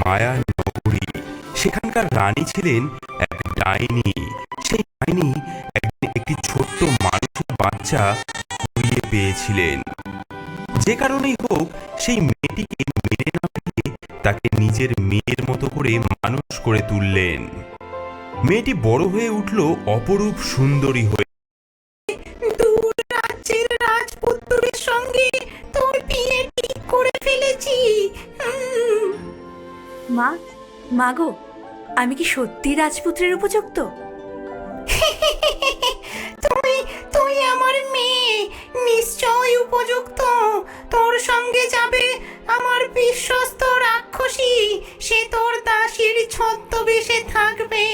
মায়া নগরী। সেখানকার রানী ছিলেন এক ডাইনি। সেই ডাইনি একদিন একটি ছোট্ট মানুষের বাচ্চা কুড়িয়ে পেয়েছিলেন। যে কারণেই হোক সেই মেয়েটিকে মেরে না ফেলে তাকে নিজের মেয়ের মতো করে মানুষ করে তুললেন। মেয়েটি বড় হয়ে উঠল অপরূপ সুন্দরী হয়ে। দূর রাজ্যের রাজপুত্রের সঙ্গে তোর বিয়ে ঠিক করে ফেলেছি। মা, মাগো, আমি কি সত্যি রাজপুত্রের উপযুক্ত? তুই তুই আমার মেয়ে, নিশ্চয় উপযুক্ত। তোর সঙ্গে যাবে আমার বিশ্বস্ত রাক্ষসী, সে তোর দাসীর ছদ্মবেশে থাকবে।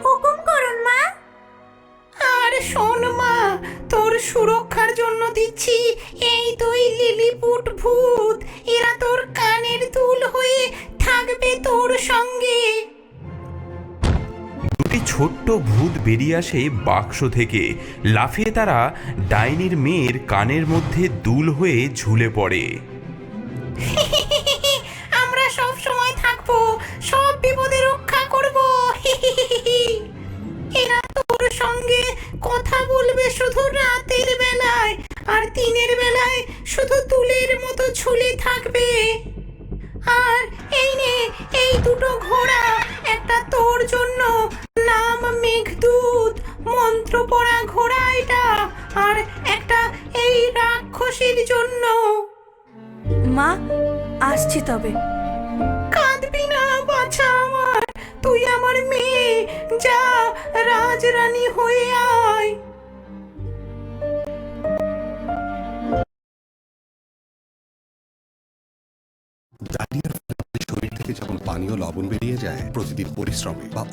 হুকুম করুন মা। আর শোন মা, তোর সুরক্ষার জন্য দিচ্ছি এই দুই লিলিপুট ভূত। এরা তোর কানের দুল হয়ে থাকবে তোর সঙ্গে। দুটি ছোট্ট ভূত বেরিয়ে আসে বাক্স থেকে। লাফিয়ে তারা ডাইনির মেয়ের কানের মধ্যে দুল হয়ে ঝুলে পড়ে। আমরা সব সময় থাকবো, সব বিপদে রক্ষা করব। এরা তোর সঙ্গে কথা বলবে শুধু রাতের বেলায়, আর দিনের বেলায় শুধু দুলের মতো ঝুলে থাকবে। আর এই নে, এই দুটো ঘোড়া, একটা তোর জন্য, নাম মেঘদূত, মন্ত্র পড়া ঘোড়া এটা, আর একটা এই রাক্ষসীর জন্য। মা, আসছি তবে। কাঁদবি না বাছা আমার, তুই আমার মেয়ে, যা রাজরানী হয়ে আয়। ডায়রিয়ার ফলে শরীর থেকে যখন পানীয় লবণ বেরিয়ে যায় প্রতিদিন পরিশ্রমে বা